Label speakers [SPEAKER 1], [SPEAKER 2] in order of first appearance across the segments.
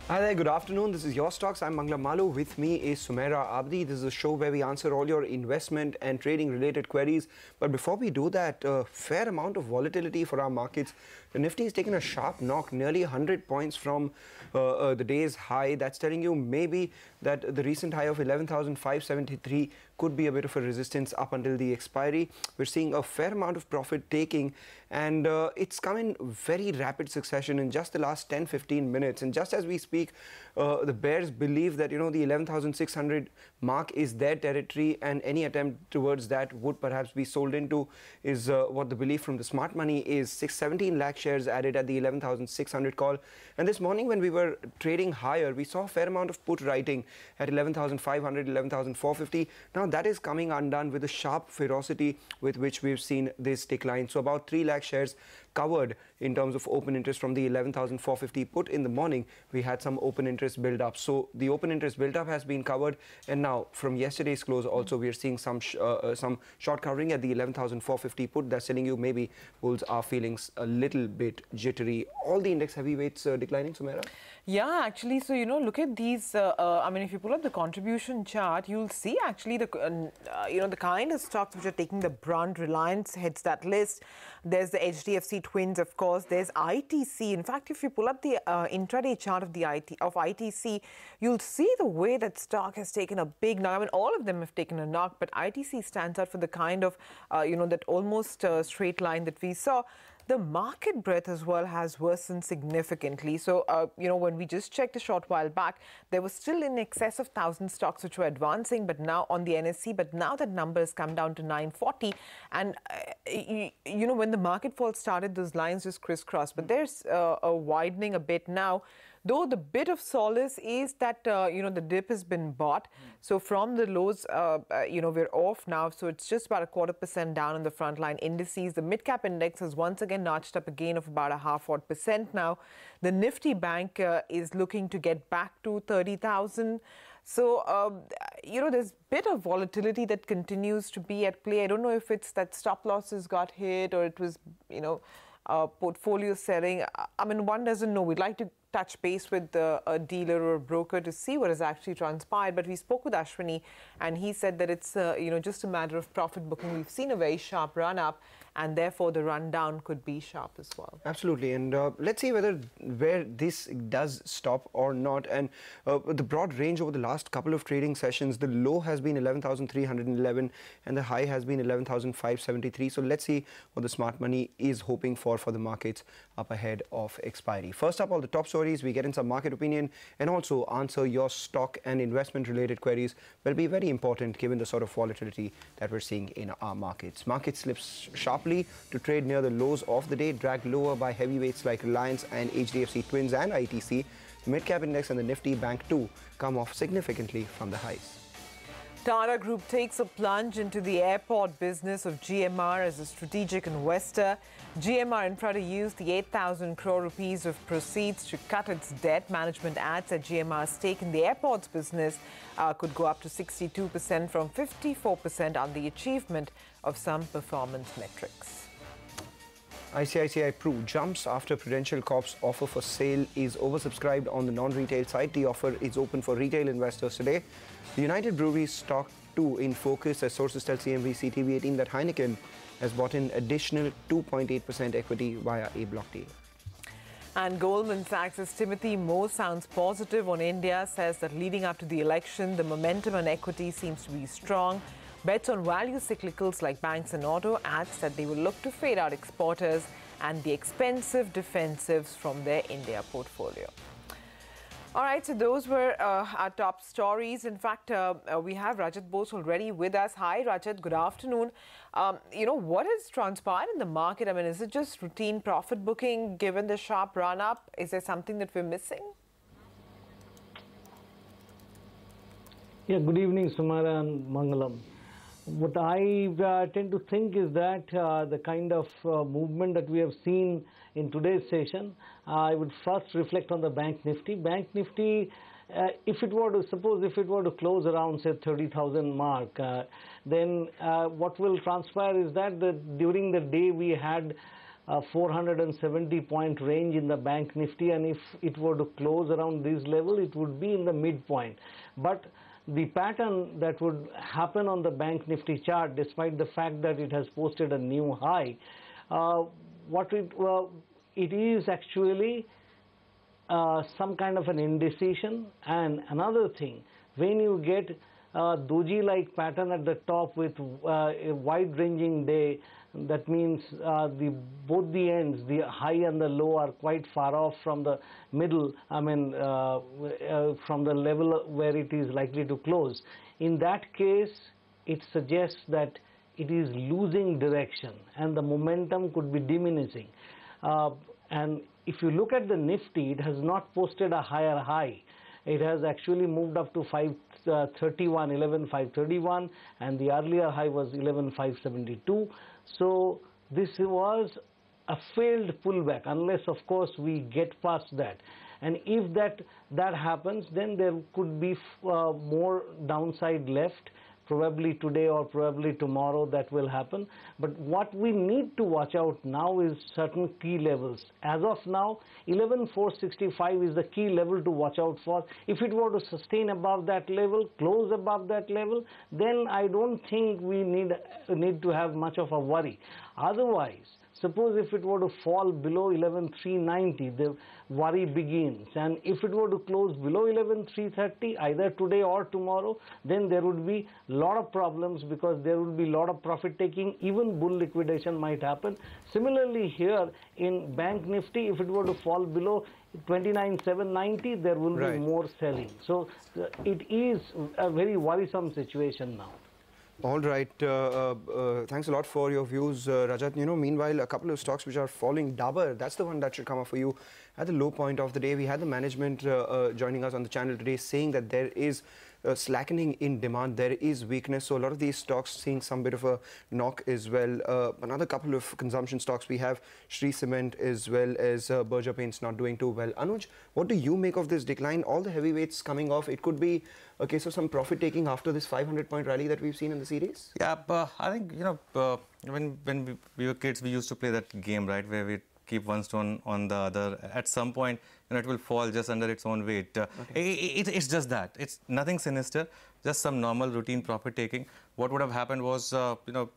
[SPEAKER 1] Hi there, good afternoon. This is Your Stocks. I'm Mangla Malu. With me is Sumaira Abdi. This is a show where we answer all your investment and trading related queries. But before we do that, a fair amount of volatility for our markets. The Nifty has taken a sharp knock, nearly 100 points from the day's high. That's telling you maybe that the recent high of 11,573 could be a bit of a resistance up until the expiry. We're seeing a fair amount of profit taking, and it's come in very rapid succession in just the last 10-15 minutes. And just as we speak, the bears believe that, the 11,600 mark is their territory, and any attempt towards that would perhaps be sold into, is what the belief from the smart money is. 17 lakh shares added at the 11,600 call. And this morning when we were trading higher, we saw a fair amount of put writing at 11,500, 11,450. Now that is coming undone with the sharp ferocity with which we've seen this decline. So about 3 lakh shares covered in terms of open interest from the 11,450 put in the morning. We had some open interest build up. So the open interest build up has been covered, and now from yesterday's close also we are seeing some short covering at the 11,450 put. That's telling you maybe bulls are feeling a little bit jittery. All the index heavyweights declining, Sumaira?
[SPEAKER 2] Yeah, actually, so look at these. I mean, if you pull up the contribution chart, you'll see actually the the kind of stocks which are taking the brunt. Reliance heads that list. There's the HDFC Twins, of course. There's ITC. In fact, if you pull up the intraday chart of ITC, you'll see the way that stock has taken a big knock. I mean, all of them have taken a knock, but ITC stands out for the kind of that almost straight line that we saw. The market breadth as well has worsened significantly. So, when we just checked a short while back, there was still in excess of 1,000 stocks which were advancing, but now on the NSE, but now that number has come down to 940. And, when the market fall started, those lines just crisscrossed. But there's a widening a bit now. Though the bit of solace is that, the dip has been bought. So from the lows, we're off now. So it's just about 0.25% down on the frontline indices. The mid-cap index has once again notched up a gain of about 0.5% now. The Nifty Bank is looking to get back to 30,000. So, there's a bit of volatility that continues to be at play. I don't know if it's that stop losses got hit or it was, portfolio selling. I mean, one doesn't know. We'd like to touch base with a dealer or a broker to see what has actually transpired. But we spoke with Ashwini, and he said that it's, just a matter of profit booking. We've seen a very sharp run up, and therefore the rundown could be sharp as well.
[SPEAKER 1] Absolutely. And let's see where this does stop or not. And the broad range over the last couple of trading sessions, the low has been 11,311 and the high has been 11,573. So let's see what the smart money is hoping for the markets up ahead of expiry. First up, all the top stories. We get in some market opinion and also answer your stock and investment related queries will be very important given the sort of volatility that we're seeing in our markets. Market slips sharply to trade near the lows of the day, dragged lower by heavyweights like Reliance and HDFC Twins and ITC. The mid-cap index and the Nifty Bank too come off significantly from the highs.
[SPEAKER 2] Tata Group takes a plunge into the airport business of GMR as a strategic investor. GMR Infra to use the 8,000 crore rupees of proceeds to cut its debt. Management adds that GMR's stake in the airports business could go up to 62% from 54% on the achievement of some performance metrics.
[SPEAKER 1] ICICI Pru jumps after Prudential Corp's offer for sale is oversubscribed on the non-retail side. The offer is open for retail investors today. The United Breweries stock too in focus as sources tell CNBC-TV18 that Heineken has bought in additional 2.8% equity via a block deal.
[SPEAKER 2] And Goldman Sachs' Timothy Moore sounds positive on India, says that leading up to the election, the momentum on equity seems to be strong. Bets on value cyclicals like banks and auto, adds that they will look to fade out exporters and the expensive defensives from their India portfolio. All right, so those were our top stories. In fact, we have Rajat Bose already with us. Hi, Rajat. Good afternoon. What has transpired in the market? I mean, is it just routine profit booking given the sharp run up? Is there something that we're missing?
[SPEAKER 3] Yeah, good evening, Sumara and Mangalam. What I tend to think is that the kind of movement that we have seen in today's session, I would first reflect on the Bank Nifty. Bank Nifty, if it were to close around, say, 30,000 mark, then what will transpire is that during the day we had 470-point range in the Bank Nifty, and if it were to close around this level, it would be in the midpoint. But the pattern that would happen on the Bank Nifty chart, despite the fact that it has posted a new high, it is actually some kind of an indecision. And another thing, when you get a doji-like pattern at the top with a wide-ranging day, that means both the ends, the high and the low, are quite far off from the middle, from the level where it is likely to close. In that case, it suggests that it is losing direction and the momentum could be diminishing. And if you look at the Nifty, it has not posted a higher high. It has actually moved up to 11,531, and the earlier high was 11,572. So this was a failed pullback, unless of course we get past that. And if that happens, then there could be more downside left. Probably today or probably tomorrow that will happen. But what we need to watch out now is certain key levels. As of now, 11,465 is the key level to watch out for. If it were to sustain above that level, close above that level, then I don't think we need to have much of a worry. Otherwise, suppose if it were to fall below 11,390, the worry begins. And if it were to close below 11,330, either today or tomorrow, then there would be a lot of problems, because there would be a lot of profit taking. Even bull liquidation might happen. Similarly here in Bank Nifty, if it were to fall below 29,790, there will be more selling. So it is a very worrisome situation now.
[SPEAKER 1] All right. Thanks a lot for your views, Rajat. Meanwhile, a couple of stocks which are falling. Dabur, that's the one that should come up for you at the low point of the day. We had the management joining us on the channel today saying that there is slackening in demand, there is weakness. So a lot of these stocks seeing some bit of a knock as well. Another couple of consumption stocks we have, Shree Cement as well as Berger Paints not doing too well. Anuj, what do you make of this decline? All the heavyweights coming off. It could be a case of some profit taking after this 500-point rally that we've seen in the series?
[SPEAKER 4] Yeah, I think, when we were kids, we used to play that game, right, where we keep one stone on the other. At some point, it will fall just under its own weight. It's just that. It's nothing sinister, just some normal routine profit taking. What would have happened was,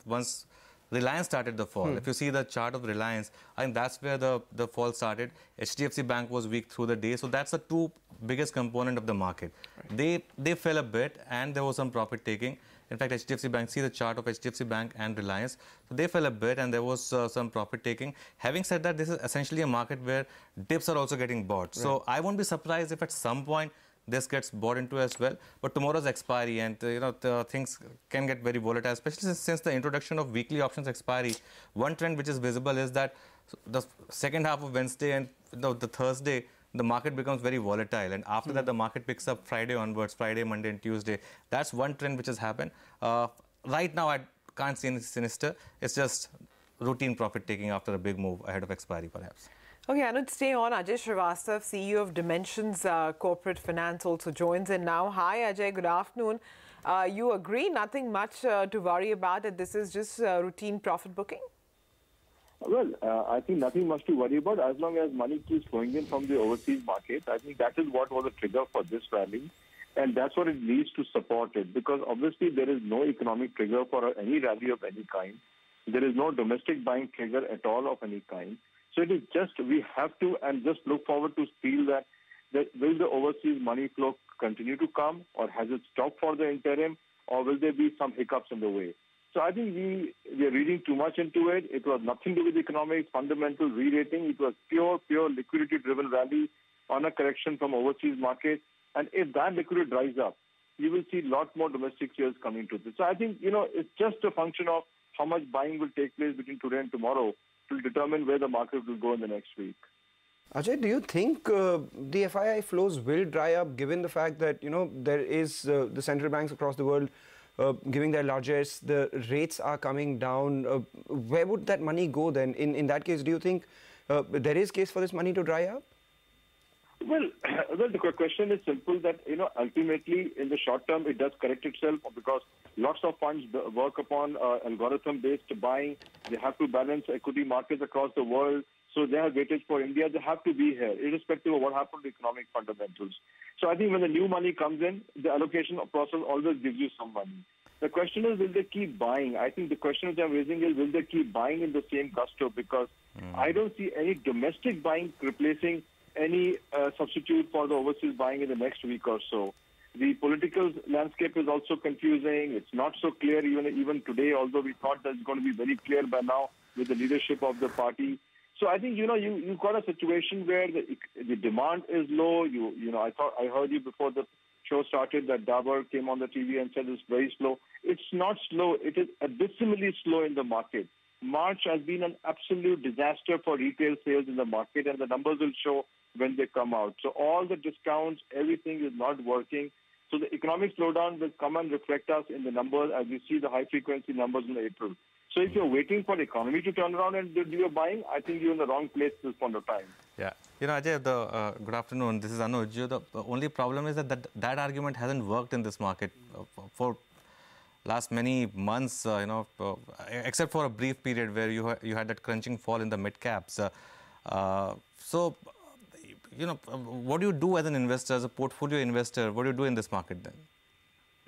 [SPEAKER 4] once Reliance started the fall. If you see the chart of Reliance, I think that's where the fall started. HDFC Bank was weak through the day. So that's the two biggest component of the market. Right. They fell a bit and there was some profit taking. In fact, HDFC Bank, see the chart of HDFC Bank and Reliance. So they fell a bit and there was some profit taking. Having said that, this is essentially a market where dips are also getting bought. Right. So I won't be surprised if at some point this gets bought into as well. But tomorrow's expiry and, the things can get very volatile, especially since the introduction of weekly options expiry. One trend which is visible is that the second half of Wednesday and the Thursday, the market becomes very volatile. And after that, the market picks up Friday onwards, Friday, Monday and Tuesday. That's one trend which has happened. Right now, I can't see any sinister. It's just routine profit taking after a big move ahead of expiry, perhaps.
[SPEAKER 2] Okay, Anuj, stay on. Ajay Srivastav, CEO of Dimensions Corporate Finance, also joins in now. Hi, Ajay. Good afternoon. You agree, nothing much to worry about, that this is just routine profit booking?
[SPEAKER 5] Well, I think nothing much to worry about as long as money keeps flowing in from the overseas markets. I think that is what was the trigger for this rally, and that's what it needs to support it, because obviously there is no economic trigger for any rally of any kind. There is no domestic buying trigger at all of any kind. So it is just, we have to and just look forward to feel that will the overseas money flow continue to come, or has it stopped for the interim, or will there be some hiccups in the way? So I think we are reading too much into it. It was nothing to do with economics, fundamental re-rating. It was pure liquidity-driven rally on a correction from overseas markets. And if that liquidity dries up, you will see a lot more domestic shares coming to this. So I think, it's just a function of how much buying will take place between today and tomorrow to determine where the market will go in the next week.
[SPEAKER 1] Ajay, do you think the FII flows will dry up, given the fact that, there is the central banks across the world giving their largesse, the rates are coming down? Where would that money go then? In that case, do you think there is case for this money to dry up?
[SPEAKER 5] Well, the question is simple that, ultimately in the short term, it does correct itself because lots of funds work upon algorithm-based buying. They have to balance equity markets across the world. So they have weightage for India. They have to be here, irrespective of what happened to economic fundamentals. So I think when the new money comes in, the allocation process always gives you some money. The question is, will they keep buying? I think the question which I'm raising is, will they keep buying in the same gusto? Because I don't see any domestic buying replacing any substitute for the overseas buying in the next week or so. The political landscape is also confusing. It's not so clear even today, although we thought that it's going to be very clear by now with the leadership of the party. So I think, you've got a situation where the demand is low. I heard you before the show started that Dabur came on the TV and said it's very slow. It's not slow. It is abysmally slow in the market. March has been an absolute disaster for retail sales in the market, and the numbers will show when they come out. So all the discounts, everything is not working. So the economic slowdown will come and reflect us in the numbers as we see the high-frequency numbers in April. So if you're waiting for the economy to turn around and do your buying, I think you're in the wrong place at this point of time.
[SPEAKER 4] Yeah. Ajay, good afternoon. This is Anuj. The only problem is that argument hasn't worked in this market for last many months, except for a brief period where you had that crunching fall in the mid-caps. So, what do you do as an investor, as a portfolio investor? What do you do in this market then?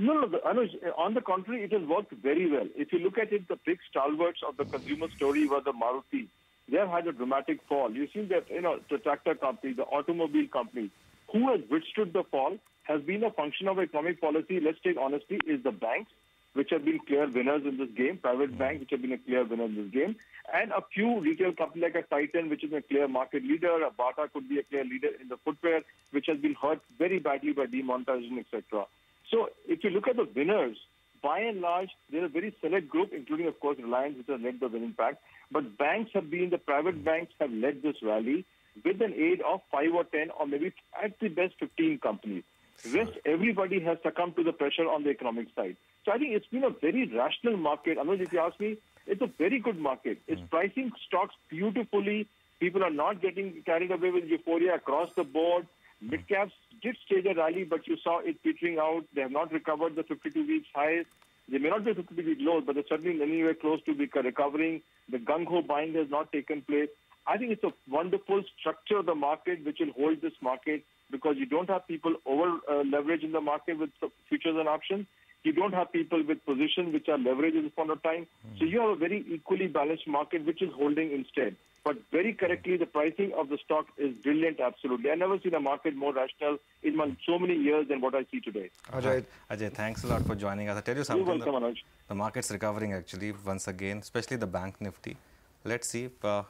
[SPEAKER 5] No, Anuj, on the contrary, it has worked very well. If you look at it, the big stalwarts of the consumer story were the Maruti. They have had a dramatic fall. You've seen that, the tractor company, the automobile company, who has withstood the fall has been a function of economic policy. Let's take honesty, is the banks, which have been clear winners in this game, private banks, which have been a clear winner in this game, and a few retail companies like a Titan, which is a clear market leader, a Bata could be a clear leader in the footwear, which has been hurt very badly by demonetization, etc. So if you look at the winners, by and large, they're a very select group, including, of course, Reliance, which has led the winning pack. But banks have been, the private banks have led this rally with an aid of 5 or 10 or maybe at the best 15 companies. Rest, everybody has succumbed to the pressure on the economic side. So I think it's been a very rational market. Anuj, if you ask me, it's a very good market. It's pricing stocks beautifully. People are not getting carried away with euphoria across the board. Mid-caps did stage a rally, but you saw it petering out. They have not recovered the 52-week highs. They may not be 52-week lows, but they're certainly anywhere close to recovering. The gung-ho buying has not taken place. I think it's a wonderful structure of the market which will hold this market because you don't have people over-leverage in the market with futures and options. You don't have people with positions which are leveraged at this point of time. So you have a very equally balanced market which is holding instead. But very correctly, the pricing of the stock is brilliant, absolutely. I've never seen a market more rational in so many years than what I see today.
[SPEAKER 4] Ajay, thanks a lot for joining us. I'll tell you something.
[SPEAKER 5] You're welcome, Anuj.
[SPEAKER 4] The market's recovering actually once again, especially the bank nifty. Let's see. The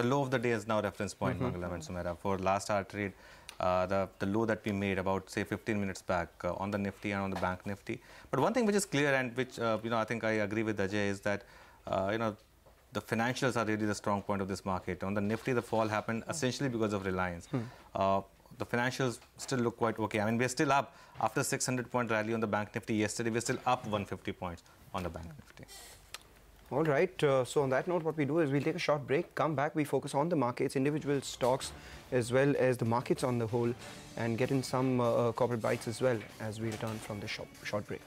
[SPEAKER 4] low of the day is now reference point, Mangalam and Sumera. For last hour trade, the low that we made about, say, 15 minutes back on the nifty and on the bank nifty. But one thing which is clear and which, I think I agree with Ajay is that, the financials are really the strong point of this market. On the nifty, the fall happened essentially because of Reliance. The financials still look quite okay. I mean, we're still up after 600-point rally on the bank nifty yesterday. We're still up 150 points on the bank nifty.
[SPEAKER 1] All right. So on that note, what we do is we'll take a short break, come back, we focus on the markets, individual stocks, as well as the markets on the whole, and get in some corporate bites as well as we return from the short break.